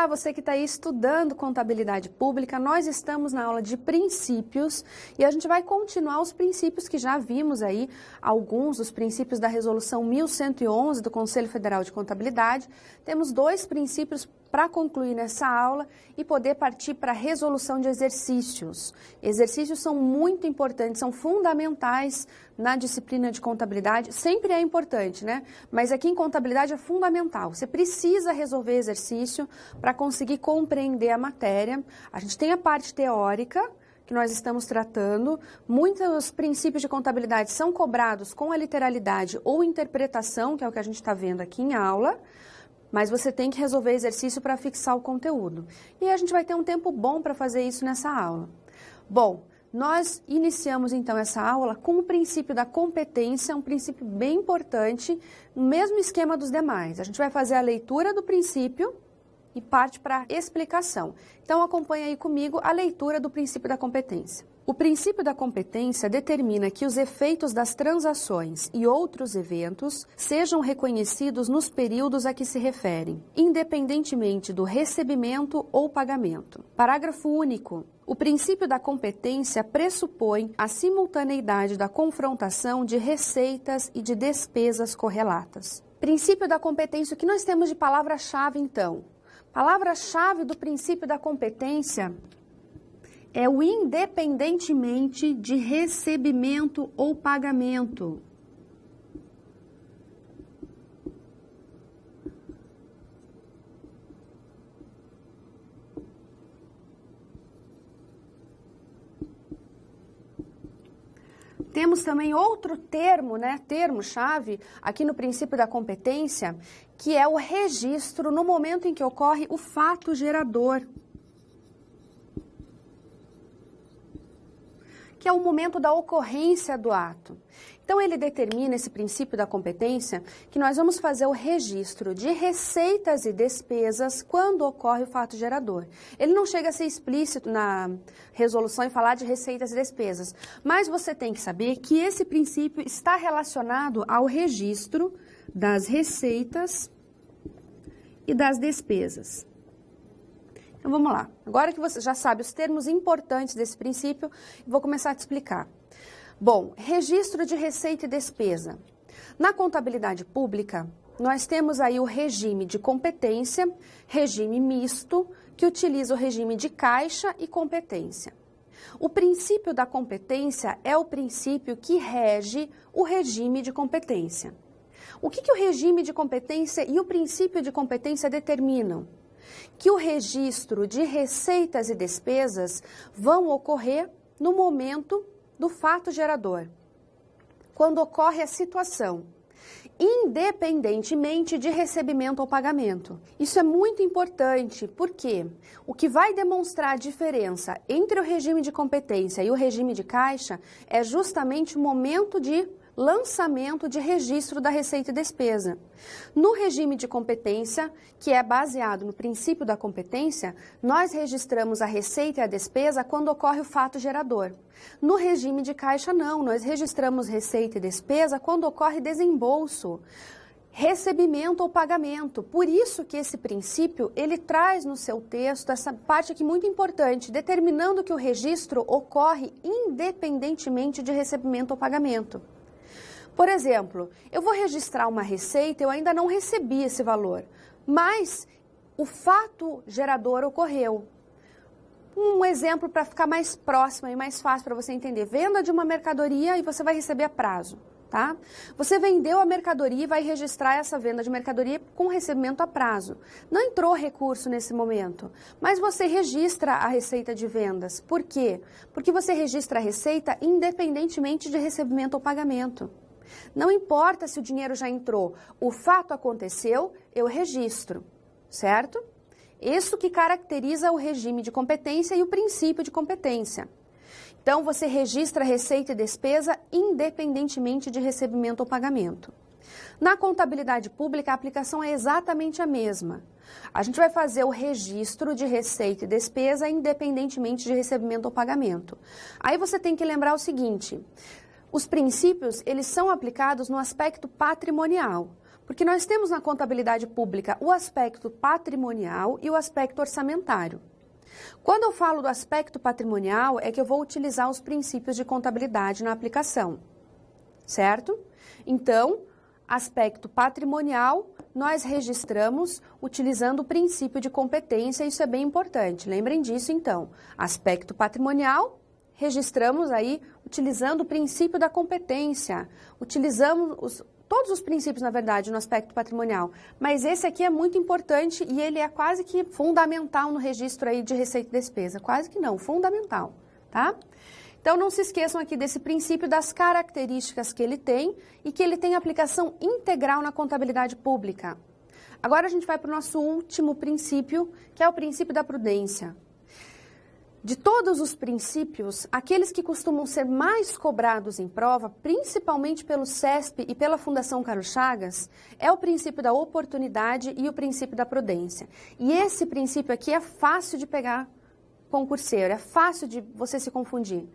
Olá, você que está aí estudando contabilidade pública, nós estamos na aula de princípios e a gente vai continuar os princípios que já vimos aí, alguns dos princípios da resolução 1111 do Conselho Federal de Contabilidade. Temos 2 princípios para concluir nessa aula e poder partir para a resolução de exercícios. Exercícios são muito importantes, são fundamentais na disciplina de contabilidade. Sempre é importante, né? Mas aqui em contabilidade é fundamental. Você precisa resolver exercício para conseguir compreender a matéria. A gente tem a parte teórica, que nós estamos tratando. Muitos princípios de contabilidade são cobrados com a literalidade ou interpretação, que é o que a gente está vendo aqui em aula. Mas você tem que resolver exercício para fixar o conteúdo. E a gente vai ter um tempo bom para fazer isso nessa aula. Bom, nós iniciamos então essa aula com o princípio da competência, um princípio bem importante, no mesmo esquema dos demais. A gente vai fazer a leitura do princípio e parte para a explicação. Então acompanha aí comigo a leitura do princípio da competência. O princípio da competência determina que os efeitos das transações e outros eventos sejam reconhecidos nos períodos a que se referem, independentemente do recebimento ou pagamento. Parágrafo único. O princípio da competência pressupõe a simultaneidade da confrontação de receitas e de despesas correlatas. Princípio da competência, o que nós temos de palavra-chave então? Palavra-chave do princípio da competência é o independentemente de recebimento ou pagamento. Temos também outro termo, né, termo-chave, aqui no princípio da competência, que é o registro no momento em que ocorre o fato gerador, que é o momento da ocorrência do ato. Então, ele determina, esse princípio da competência, que nós vamos fazer o registro de receitas e despesas quando ocorre o fato gerador. Ele não chega a ser explícito na resolução e falar de receitas e despesas, mas você tem que saber que esse princípio está relacionado ao registro das receitas e das despesas. Então, vamos lá. Agora que você já sabe os termos importantes desse princípio, vou começar a te explicar. Bom, registro de receita e despesa. Na contabilidade pública, nós temos aí o regime de competência, regime misto, que utiliza o regime de caixa e competência. O princípio da competência é o princípio que rege o regime de competência. O que o regime de competência e o princípio de competência determinam? Que o registro de receitas e despesas vão ocorrer no momento do fato gerador, quando ocorre a situação, independentemente de recebimento ou pagamento. Isso é muito importante, porque o que vai demonstrar a diferença entre o regime de competência e o regime de caixa é justamente o momento de lançamento de registro da receita e despesa. No regime de competência, que é baseado no princípio da competência, nós registramos a receita e a despesa quando ocorre o fato gerador. No regime de caixa, não, nós registramos receita e despesa quando ocorre desembolso, recebimento ou pagamento. Por isso que esse princípio, ele traz no seu texto essa parte aqui muito importante, determinando que o registro ocorre independentemente de recebimento ou pagamento. Por exemplo, eu vou registrar uma receita, eu ainda não recebi esse valor, mas o fato gerador ocorreu. Um exemplo para ficar mais próximo e mais fácil para você entender. Venda de uma mercadoria e você vai receber a prazo, tá? Você vendeu a mercadoria e vai registrar essa venda de mercadoria com recebimento a prazo. Não entrou recurso nesse momento, mas você registra a receita de vendas. Por quê? Porque você registra a receita independentemente de recebimento ou pagamento. Não importa se o dinheiro já entrou, o fato aconteceu, eu registro, certo? Isso que caracteriza o regime de competência e o princípio de competência. Então, você registra receita e despesa independentemente de recebimento ou pagamento. Na contabilidade pública, a aplicação é exatamente a mesma. A gente vai fazer o registro de receita e despesa independentemente de recebimento ou pagamento. Aí você tem que lembrar o seguinte: os princípios, eles são aplicados no aspecto patrimonial. Porque nós temos na contabilidade pública o aspecto patrimonial e o aspecto orçamentário. Quando eu falo do aspecto patrimonial, é que eu vou utilizar os princípios de contabilidade na aplicação, certo? Então, aspecto patrimonial, nós registramos utilizando o princípio de competência, isso é bem importante, lembrem disso então. Aspecto patrimonial, registramos aí utilizando o princípio da competência, utilizamos todos os princípios, na verdade, no aspecto patrimonial, mas esse aqui é muito importante e ele é quase que fundamental no registro aí de receita e despesa, quase que não, fundamental, tá? Então, não se esqueçam aqui desse princípio, das características que ele tem e que ele tem aplicação integral na contabilidade pública. Agora a gente vai para o nosso último princípio, que é o princípio da prudência. De todos os princípios, aqueles que costumam ser mais cobrados em prova, principalmente pelo CESP e pela Fundação Carlos Chagas, é o princípio da oportunidade e o princípio da prudência. E esse princípio aqui é fácil de pegar concurseiro, é fácil de você se confundir.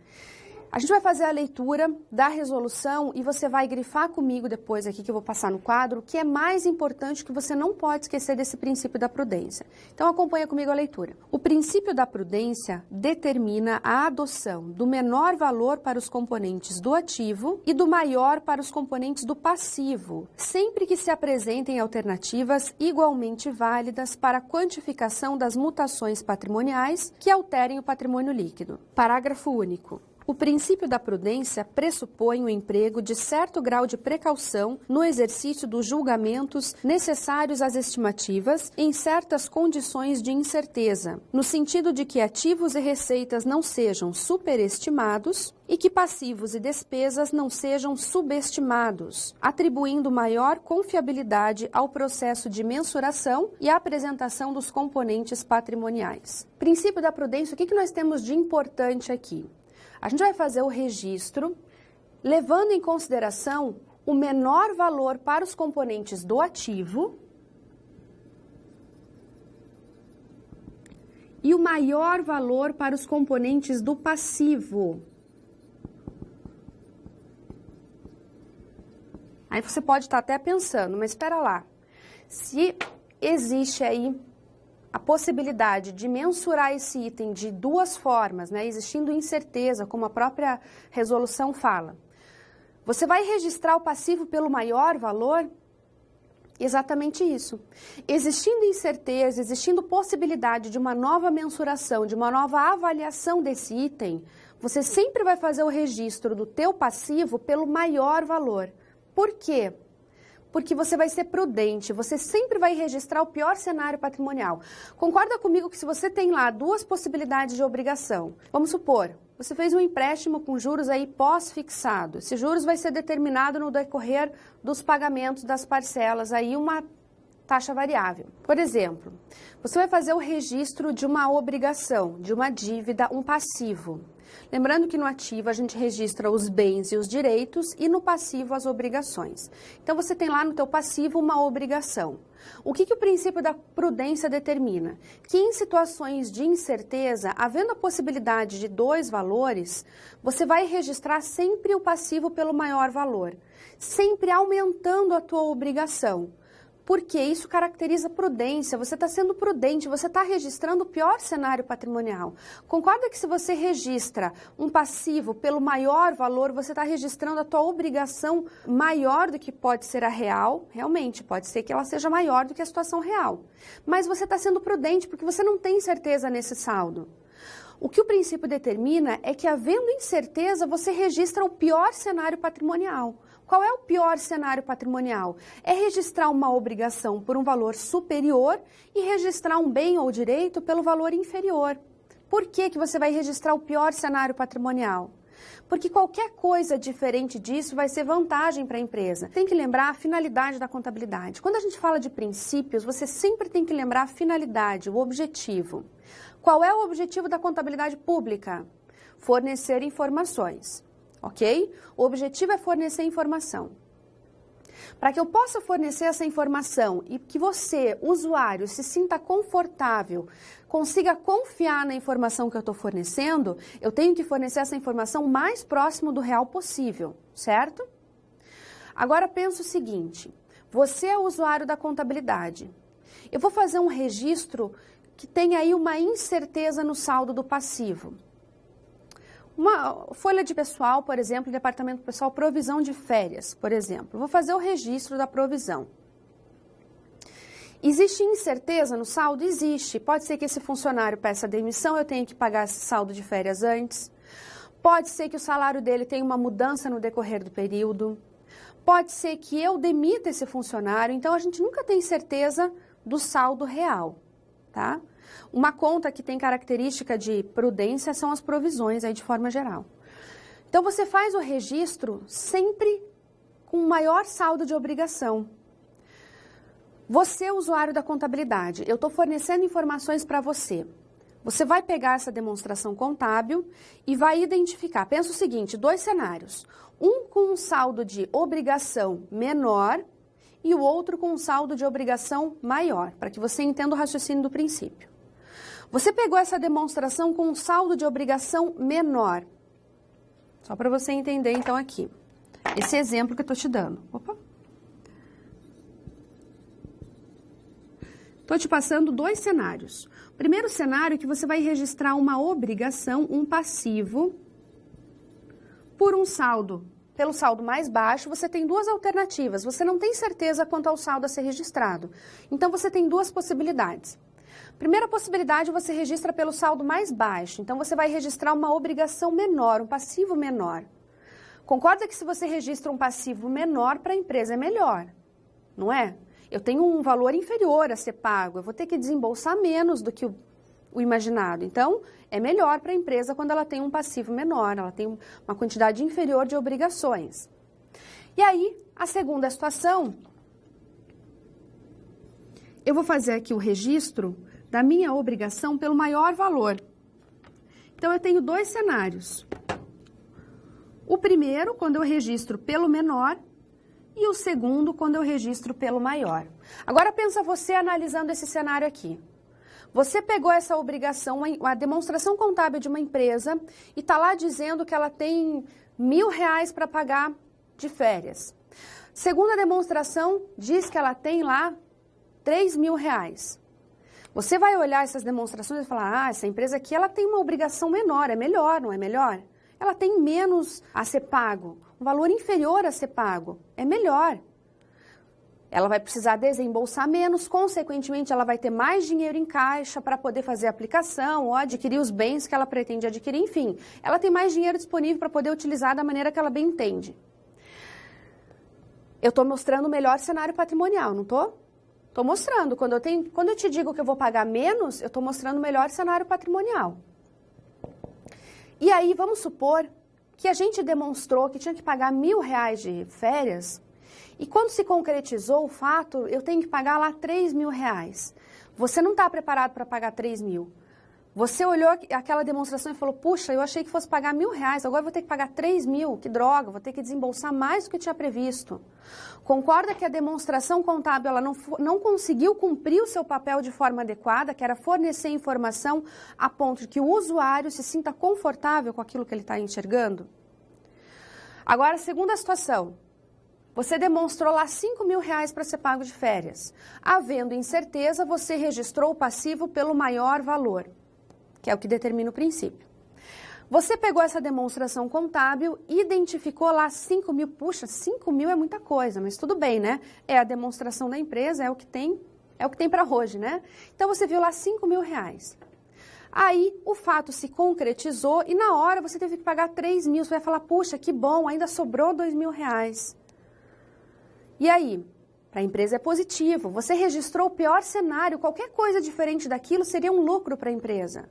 A gente vai fazer a leitura da resolução e você vai grifar comigo depois aqui que eu vou passar no quadro o que é mais importante, que você não pode esquecer desse princípio da prudência. Então acompanha comigo a leitura. O princípio da prudência determina a adoção do menor valor para os componentes do ativo e do maior para os componentes do passivo, sempre que se apresentem alternativas igualmente válidas para a quantificação das mutações patrimoniais que alterem o patrimônio líquido. Parágrafo único. O princípio da prudência pressupõe o emprego de certo grau de precaução no exercício dos julgamentos necessários às estimativas em certas condições de incerteza, no sentido de que ativos e receitas não sejam superestimados e que passivos e despesas não sejam subestimados, atribuindo maior confiabilidade ao processo de mensuração e apresentação dos componentes patrimoniais. Princípio da prudência, o que nós temos de importante aqui? A gente vai fazer o registro, levando em consideração o menor valor para os componentes do ativo e o maior valor para os componentes do passivo. Aí você pode estar até pensando, mas espera lá, se existe aí a possibilidade de mensurar esse item de duas formas, né, existindo incerteza, como a própria resolução fala. Você vai registrar o passivo pelo maior valor? Exatamente isso. Existindo incerteza, existindo possibilidade de uma nova mensuração, de uma nova avaliação desse item, você sempre vai fazer o registro do teu passivo pelo maior valor. Por quê? Porque você vai ser prudente, você sempre vai registrar o pior cenário patrimonial. Concorda comigo que se você tem lá duas possibilidades de obrigação, vamos supor, você fez um empréstimo com juros aí pós-fixado, esse juros vai ser determinado no decorrer dos pagamentos das parcelas, aí uma taxa variável. Por exemplo, você vai fazer o registro de uma obrigação, de uma dívida, um passivo. Lembrando que no ativo a gente registra os bens e os direitos e no passivo as obrigações. Então você tem lá no teu passivo uma obrigação. O que o princípio da prudência determina? Que em situações de incerteza, havendo a possibilidade de dois valores, você vai registrar sempre o passivo pelo maior valor, sempre aumentando a tua obrigação. Porque isso caracteriza prudência, você está sendo prudente, você está registrando o pior cenário patrimonial. Concorda que se você registra um passivo pelo maior valor, você está registrando a tua obrigação maior do que pode ser a real? Realmente, pode ser que ela seja maior do que a situação real. Mas você está sendo prudente porque você não tem certeza nesse saldo. O que o princípio determina é que, havendo incerteza, você registra o pior cenário patrimonial. Qual é o pior cenário patrimonial? É registrar uma obrigação por um valor superior e registrar um bem ou direito pelo valor inferior. Por que você vai registrar o pior cenário patrimonial? Porque qualquer coisa diferente disso vai ser vantagem para a empresa. Tem que lembrar a finalidade da contabilidade. Quando a gente fala de princípios, você sempre tem que lembrar a finalidade, o objetivo. Qual é o objetivo da contabilidade pública? Fornecer informações. Ok? O objetivo é fornecer informação. Para que eu possa fornecer essa informação e que você, usuário, se sinta confortável, consiga confiar na informação que eu estou fornecendo, eu tenho que fornecer essa informação mais próximo do real possível, certo? Agora pensa o seguinte, você é o usuário da contabilidade. Eu vou fazer um registro que tem aí uma incerteza no saldo do passivo. Uma folha de pessoal, por exemplo, departamento pessoal, provisão de férias, por exemplo. Vou fazer o registro da provisão. Existe incerteza no saldo? Existe. Pode ser que esse funcionário peça demissão, eu tenha que pagar esse saldo de férias antes. Pode ser que o salário dele tenha uma mudança no decorrer do período. Pode ser que eu demita esse funcionário. Então, a gente nunca tem certeza do saldo real, tá? Uma conta que tem característica de prudência são as provisões, aí de forma geral. Então, você faz o registro sempre com o maior saldo de obrigação. Você é o usuário da contabilidade, eu estou fornecendo informações para você. Você vai pegar essa demonstração contábil e vai identificar. Pensa o seguinte, 2 cenários. Um com um saldo de obrigação menor e o outro com um saldo de obrigação maior, para que você entenda o raciocínio do princípio. Você pegou essa demonstração com um saldo de obrigação menor. Só para você entender, então, aqui. Esse exemplo que eu estou te dando. Opa! Estou te passando 2 cenários. O primeiro cenário é que você vai registrar uma obrigação, um passivo, por um saldo. Pelo saldo mais baixo, você tem 2 alternativas. Você não tem certeza quanto ao saldo a ser registrado. Então, você tem 2 possibilidades. Primeira possibilidade, você registra pelo saldo mais baixo. Então, você vai registrar uma obrigação menor, um passivo menor. Concorda que se você registra um passivo menor, para a empresa é melhor, não é? Eu tenho um valor inferior a ser pago, eu vou ter que desembolsar menos do que o imaginado. Então, é melhor para a empresa quando ela tem um passivo menor, ela tem uma quantidade inferior de obrigações. E aí, a segunda situação, eu vou fazer aqui o registro da minha obrigação pelo maior valor. Então, eu tenho 2 cenários. O primeiro, quando eu registro pelo menor, e o segundo, quando eu registro pelo maior. Agora, pensa você analisando esse cenário aqui. Você pegou essa obrigação, a demonstração contábil de uma empresa, e está lá dizendo que ela tem R$1.000 para pagar de férias. Segunda demonstração, diz que ela tem lá R$3.000. Você vai olhar essas demonstrações e falar, essa empresa aqui ela tem uma obrigação menor, é melhor, não é melhor? Ela tem menos a ser pago, um valor inferior a ser pago, é melhor. Ela vai precisar desembolsar menos, consequentemente ela vai ter mais dinheiro em caixa para poder fazer a aplicação ou adquirir os bens que ela pretende adquirir, enfim. Ela tem mais dinheiro disponível para poder utilizar da maneira que ela bem entende. Eu estou mostrando o melhor cenário patrimonial, não estou? Estou mostrando. Quando eu te digo que eu vou pagar menos, eu estou mostrando o melhor cenário patrimonial. E aí, vamos supor que a gente demonstrou que tinha que pagar R$1.000 de férias e quando se concretizou o fato, eu tenho que pagar lá R$3.000. Você não está preparado para pagar R$3.000. Você olhou aquela demonstração e falou, puxa, eu achei que fosse pagar R$1.000, agora eu vou ter que pagar R$3.000, que droga, vou ter que desembolsar mais do que eu tinha previsto. Concorda que a demonstração contábil ela não conseguiu cumprir o seu papel de forma adequada, que era fornecer informação a ponto de que o usuário se sinta confortável com aquilo que ele está enxergando? Agora, segunda situação. Você demonstrou lá R$5.000 para ser pago de férias. Havendo incerteza, você registrou o passivo pelo maior valor, que é o que determina o princípio. Você pegou essa demonstração contábil, identificou lá 5.000, puxa, 5.000 é muita coisa, mas tudo bem, né? É a demonstração da empresa, é o que tem para hoje, né? Então, você viu lá R$5.000. Aí, o fato se concretizou e na hora você teve que pagar R$3.000. Você vai falar, puxa, que bom, ainda sobrou R$2.000. E aí? Para a empresa é positivo. Você registrou o pior cenário, qualquer coisa diferente daquilo seria um lucro para a empresa.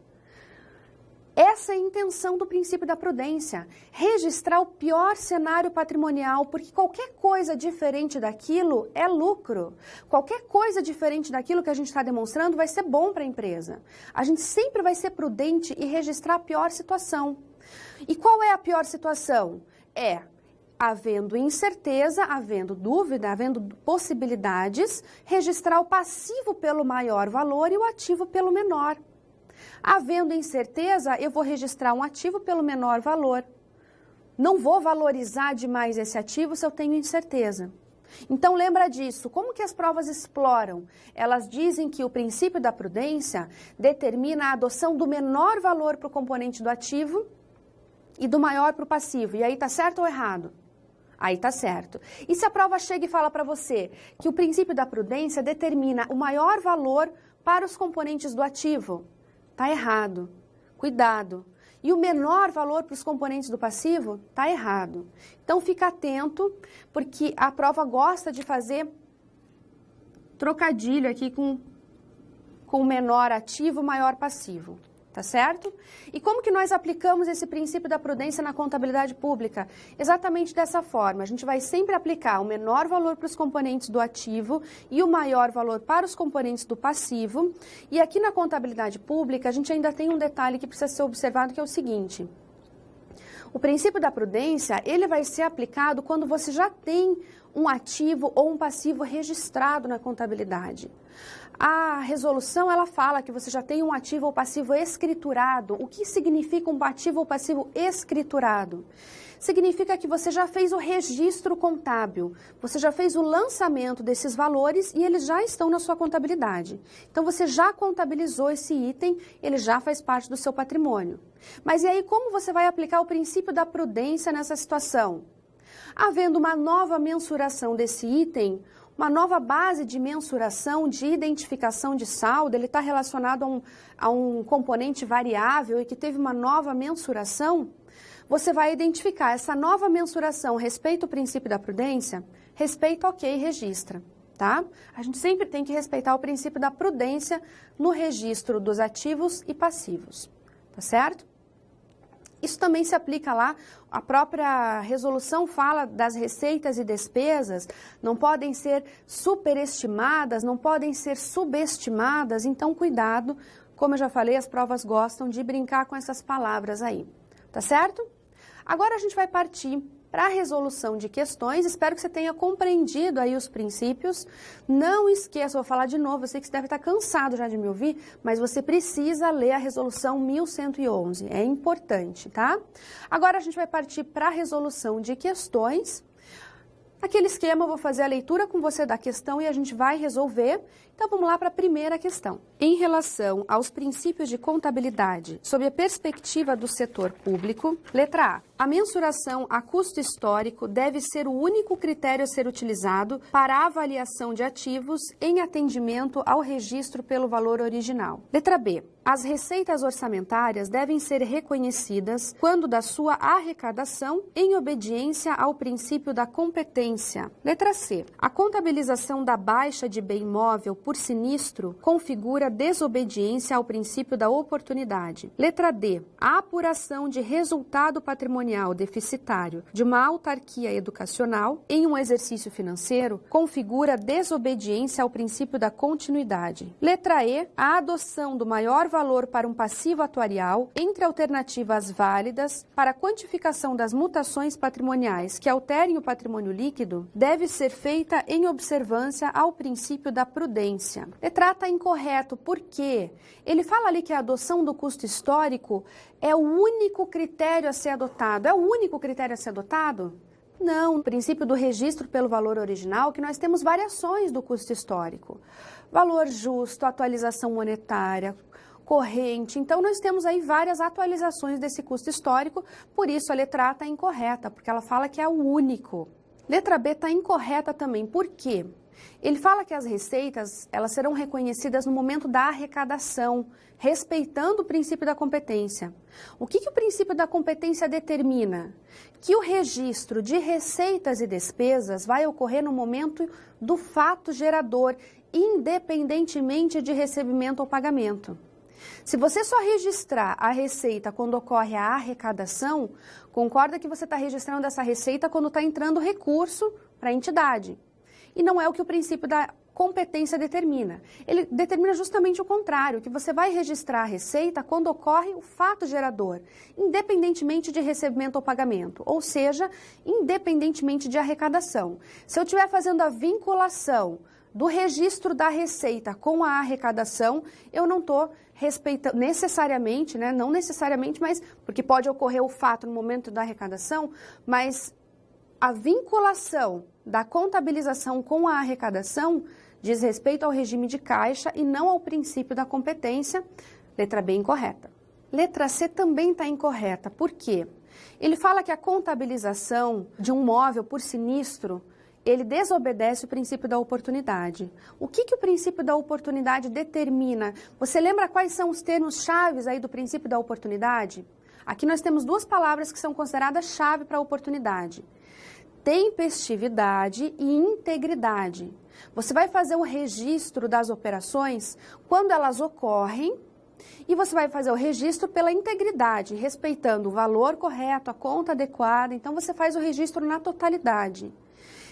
Essa é a intenção do princípio da prudência, registrar o pior cenário patrimonial, porque qualquer coisa diferente daquilo é lucro. Qualquer coisa diferente daquilo que a gente está demonstrando vai ser bom para a empresa. A gente sempre vai ser prudente e registrar a pior situação. E qual é a pior situação? Havendo incerteza, havendo dúvida, havendo possibilidades, registrar o passivo pelo maior valor e o ativo pelo menor. Havendo incerteza, eu vou registrar um ativo pelo menor valor. Não vou valorizar demais esse ativo se eu tenho incerteza. Então lembra disso, como que as provas exploram? Elas dizem que o princípio da prudência determina a adoção do menor valor para o componente do ativo e do maior para o passivo. E aí tá certo ou errado? Aí tá certo. E se a prova chega e fala para você que o princípio da prudência determina o maior valor para os componentes do ativo? Tá errado. Cuidado. E o menor valor para os componentes do passivo? Tá errado. Então fica atento, porque a prova gosta de fazer trocadilho aqui com menor ativo, maior passivo. Tá certo? E como que nós aplicamos esse princípio da prudência na contabilidade pública? Exatamente dessa forma. A gente vai sempre aplicar o menor valor para os componentes do ativo e o maior valor para os componentes do passivo. E aqui na contabilidade pública, a gente ainda tem um detalhe que precisa ser observado, que é o seguinte. O princípio da prudência, ele vai ser aplicado quando você já tem um ativo ou um passivo registrado na contabilidade. A resolução, ela fala que você já tem um ativo ou passivo escriturado. O que significa um ativo ou passivo escriturado? Significa que você já fez o registro contábil, você já fez o lançamento desses valores e eles já estão na sua contabilidade. Então, você já contabilizou esse item, ele já faz parte do seu patrimônio. Mas e aí, como você vai aplicar o princípio da prudência nessa situação? Havendo uma nova mensuração desse item, uma nova base de mensuração, de identificação de saldo, ele está relacionado a um componente variável e que teve uma nova mensuração, você vai identificar essa nova mensuração, respeita o princípio da prudência? Respeita, ok, registra, tá? A gente sempre tem que respeitar o princípio da prudência no registro dos ativos e passivos, tá certo? Isso também se aplica lá, a própria resolução fala das receitas e despesas, não podem ser superestimadas, não podem ser subestimadas, então cuidado, como eu já falei, as provas gostam de brincar com essas palavras aí, tá certo? Agora a gente vai partir para a resolução de questões, espero que você tenha compreendido aí os princípios. Não esqueça, vou falar de novo, eu sei que você deve estar cansado já de me ouvir, mas você precisa ler a resolução 1111, é importante, tá? Agora a gente vai partir para a resolução de questões. Aquele esquema, eu vou fazer a leitura com você da questão e a gente vai resolver. Então, vamos lá para a primeira questão. Em relação aos princípios de contabilidade sob a perspectiva do setor público, letra A. A mensuração a custo histórico deve ser o único critério a ser utilizado para a avaliação de ativos em atendimento ao registro pelo valor original. Letra B. As receitas orçamentárias devem ser reconhecidas quando da sua arrecadação em obediência ao princípio da competência. Letra C. A contabilização da baixa de bem móvel por sinistro configura desobediência ao princípio da oportunidade. Letra D. A apuração de resultado patrimonial deficitário de uma autarquia educacional em um exercício financeiro configura desobediência ao princípio da continuidade. Letra E. A adoção do maior valor para um passivo atuarial entre alternativas válidas para a quantificação das mutações patrimoniais que alterem o patrimônio líquido deve ser feita em observância ao princípio da prudência. Letra A está incorreto, por quê? Ele fala ali que a adoção do custo histórico é o único critério a ser adotado. É o único critério a ser adotado? Não, o princípio do registro pelo valor original, que nós temos variações do custo histórico. Valor justo, atualização monetária, corrente. Então, nós temos aí várias atualizações desse custo histórico, por isso a letra A está incorreta, porque ela fala que é o único. Letra B está incorreta também, por quê? Ele fala que as receitas, elas serão reconhecidas no momento da arrecadação, respeitando o princípio da competência. O que o princípio da competência determina? Que o registro de receitas e despesas vai ocorrer no momento do fato gerador, independentemente de recebimento ou pagamento. Se você só registrar a receita quando ocorre a arrecadação, concorda que você está registrando essa receita quando está entrando recurso para a entidade. E não é o que o princípio da competência determina. Ele determina justamente o contrário, que você vai registrar a receita quando ocorre o fato gerador, independentemente de recebimento ou pagamento, ou seja, independentemente de arrecadação. Se eu estiver fazendo a vinculação do registro da receita com a arrecadação, eu não estou respeitando necessariamente, né? Não necessariamente, mas porque pode ocorrer o fato no momento da arrecadação, mas a vinculação da contabilização com a arrecadação diz respeito ao regime de caixa e não ao princípio da competência. Letra B incorreta. Letra C também está incorreta. Por quê? Ele fala que a contabilização de um móvel por sinistro, ele desobedece o princípio da oportunidade. O que o princípio da oportunidade determina? Você lembra quais são os termos-chave aí do princípio da oportunidade? Aqui nós temos duas palavras que são consideradas chave para a oportunidade. Tempestividade e integridade. Você vai fazer o registro das operações quando elas ocorrem e você vai fazer o registro pela integridade, respeitando o valor correto, a conta adequada. Então, você faz o registro na totalidade.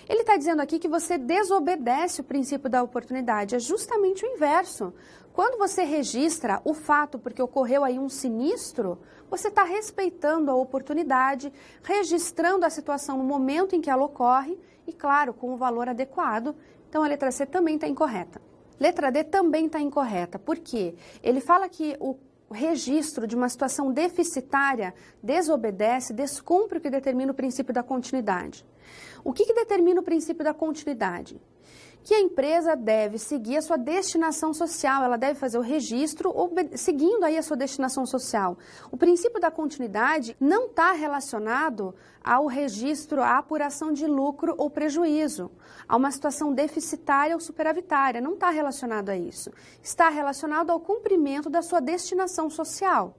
Ele está dizendo aqui que você desobedece o princípio da oportunidade. É justamente o inverso. Quando você registra o fato porque ocorreu aí um sinistro, você está respeitando a oportunidade, registrando a situação no momento em que ela ocorre e, claro, com o valor adequado. Então, a letra C também está incorreta. Letra D também está incorreta. Por quê? Ele fala que o registro de uma situação deficitária desobedece, descumpre o que determina o princípio da continuidade. O que determina o princípio da continuidade? Que a empresa deve seguir a sua destinação social, ela deve fazer o registro seguindo aí a sua destinação social. O princípio da continuidade não está relacionado ao registro, à apuração de lucro ou prejuízo, a uma situação deficitária ou superavitária, não está relacionado a isso. Está relacionado ao cumprimento da sua destinação social.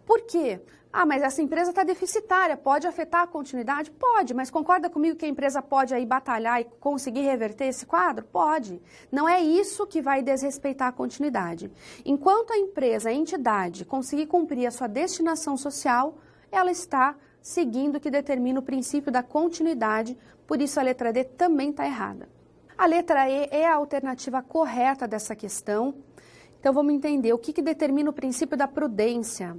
Por quê? Ah, mas essa empresa está deficitária, pode afetar a continuidade? Pode, mas concorda comigo que a empresa pode aí batalhar e conseguir reverter esse quadro? Pode. Não é isso que vai desrespeitar a continuidade. Enquanto a empresa, a entidade, conseguir cumprir a sua destinação social, ela está seguindo o que determina o princípio da continuidade, por isso a letra D também está errada. A letra E é a alternativa correta dessa questão. Então vamos entender o que determina o princípio da prudência.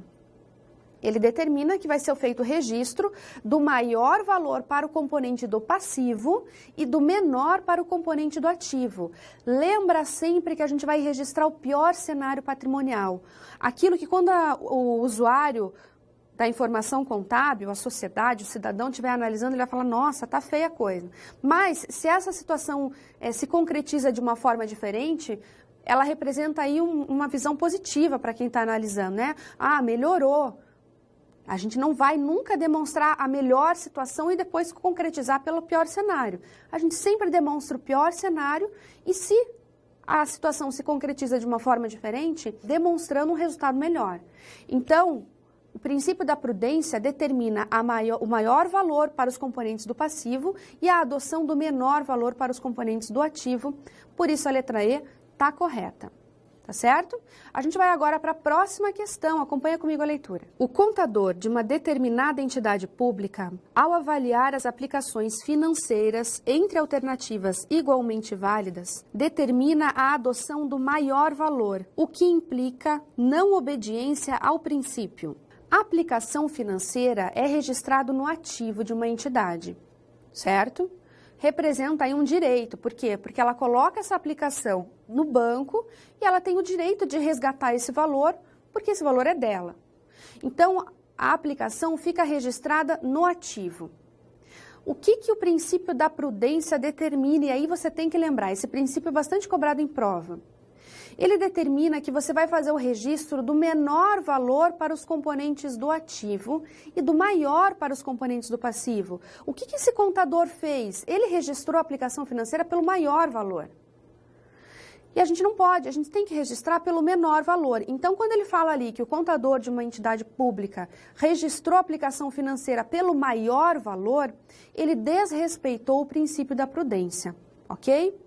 Ele determina que vai ser feito o registro do maior valor para o componente do passivo e do menor para o componente do ativo. Lembra sempre que a gente vai registrar o pior cenário patrimonial. Aquilo que quando o usuário da informação contábil, a sociedade, o cidadão estiver analisando, ele vai falar, nossa, tá feia a coisa. Mas se essa situação se concretiza de uma forma diferente, ela representa aí uma visão positiva para quem está analisando, né? Ah, melhorou. A gente não vai nunca demonstrar a melhor situação e depois concretizar pelo pior cenário. A gente sempre demonstra o pior cenário e se a situação se concretiza de uma forma diferente, demonstrando um resultado melhor. Então, o princípio da prudência determina o maior valor para os componentes do passivo e a adoção do menor valor para os componentes do ativo. Por isso, a letra E está correta. Tá certo? A gente vai agora para a próxima questão, acompanha comigo a leitura. O contador de uma determinada entidade pública, ao avaliar as aplicações financeiras entre alternativas igualmente válidas, determina a adoção do maior valor, o que implica não obediência ao princípio. A aplicação financeira é registrado no ativo de uma entidade, certo? Representa aí um direito. Por quê? Porque ela coloca essa aplicação no banco e ela tem o direito de resgatar esse valor, porque esse valor é dela. Então, a aplicação fica registrada no ativo. O que o princípio da prudência determina? E aí você tem que lembrar, esse princípio é bastante cobrado em prova. Ele determina que você vai fazer o registro do menor valor para os componentes do ativo e do maior para os componentes do passivo. O que esse contador fez? Ele registrou a aplicação financeira pelo maior valor. E a gente não pode, a gente tem que registrar pelo menor valor. Então, quando ele fala ali que o contador de uma entidade pública registrou a aplicação financeira pelo maior valor, ele desrespeitou o princípio da prudência, ok?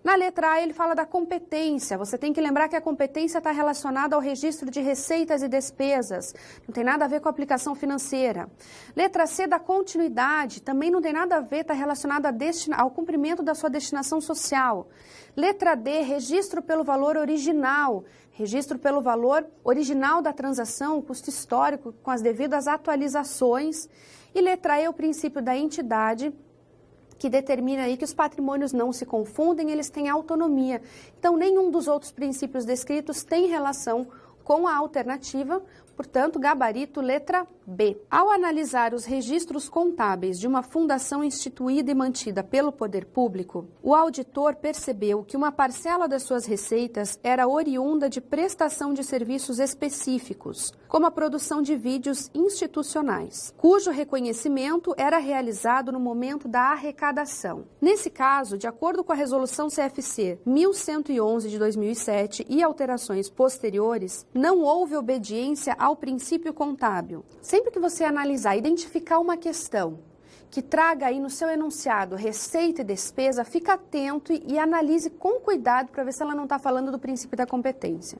Na letra A, ele fala da competência. Você tem que lembrar que a competência está relacionada ao registro de receitas e despesas. Não tem nada a ver com a aplicação financeira. Letra C, da continuidade. Também não tem nada a ver, está relacionada ao cumprimento da sua destinação social. Letra D, registro pelo valor original. Registro pelo valor original da transação, custo histórico, com as devidas atualizações. E letra E, o princípio da entidade, que determina aí que os patrimônios não se confundem, eles têm autonomia. Então, nenhum dos outros princípios descritos tem relação com a alternativa, Portanto, gabarito letra B. Ao analisar os registros contábeis de uma fundação instituída e mantida pelo poder público, o auditor percebeu que uma parcela das suas receitas era oriunda de prestação de serviços específicos, como a produção de vídeos institucionais, cujo reconhecimento era realizado no momento da arrecadação. Nesse caso, de acordo com a Resolução CFC 1111 de 2007 e alterações posteriores, não houve obediência ao princípio contábil. Sempre que você analisar, identificar uma questão que traga aí no seu enunciado receita e despesa, fica atento e analise com cuidado para ver se ela não está falando do princípio da competência.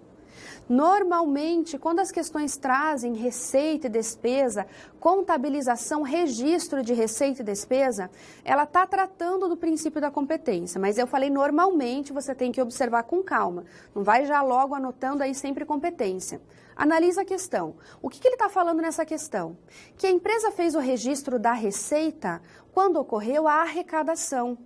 Normalmente, quando as questões trazem receita e despesa, contabilização, registro de receita e despesa, ela está tratando do princípio da competência, mas eu falei normalmente, você tem que observar com calma, não vai já logo anotando aí sempre competência. Analisa a questão. O que ele está falando nessa questão? Que a empresa fez o registro da receita quando ocorreu a arrecadação.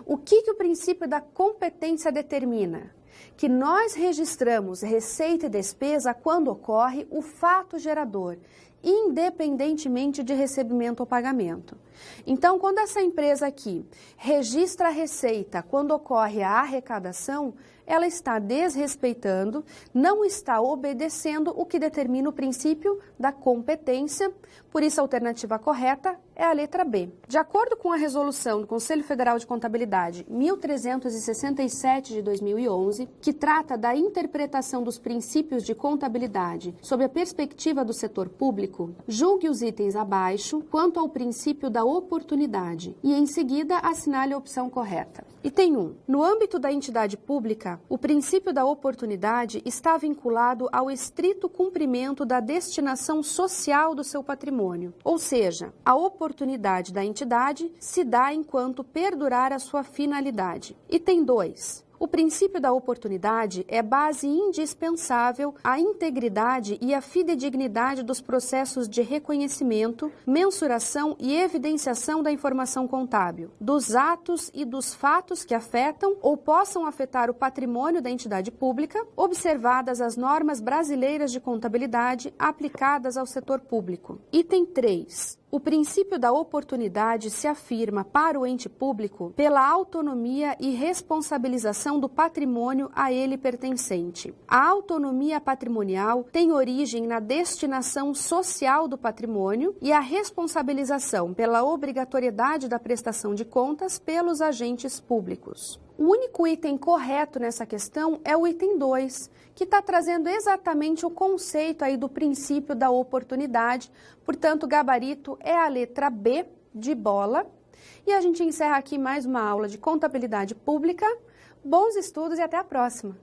O que o princípio da competência determina? Que nós registramos receita e despesa quando ocorre o fato gerador, independentemente de recebimento ou pagamento. Então, quando essa empresa aqui registra a receita quando ocorre a arrecadação, ela está desrespeitando, não está obedecendo o que determina o princípio da competência, por isso a alternativa correta é a letra B. De acordo com a resolução do Conselho Federal de Contabilidade 1367 de 2011, que trata da interpretação dos princípios de contabilidade sob a perspectiva do setor público, julgue os itens abaixo quanto ao princípio da oportunidade e, em seguida, assinale a opção correta. Item 1. No âmbito da entidade pública, o princípio da oportunidade está vinculado ao estrito cumprimento da destinação social do seu patrimônio, ou seja, a oportunidade da entidade se dá enquanto perdurar a sua finalidade. Item 2. O princípio da oportunidade é base indispensável à integridade e à fidedignidade dos processos de reconhecimento, mensuração e evidenciação da informação contábil, dos atos e dos fatos que afetam ou possam afetar o patrimônio da entidade pública, observadas as normas brasileiras de contabilidade aplicadas ao setor público. Item 3. O princípio da oportunidade se afirma para o ente público pela autonomia e responsabilização do patrimônio a ele pertencente. A autonomia patrimonial tem origem na destinação social do patrimônio e a responsabilização pela obrigatoriedade da prestação de contas pelos agentes públicos. O único item correto nessa questão é o item 2, que está trazendo exatamente o conceito aí do princípio da oportunidade. Portanto, o gabarito é a letra B de bola. E a gente encerra aqui mais uma aula de contabilidade pública. Bons estudos e até a próxima!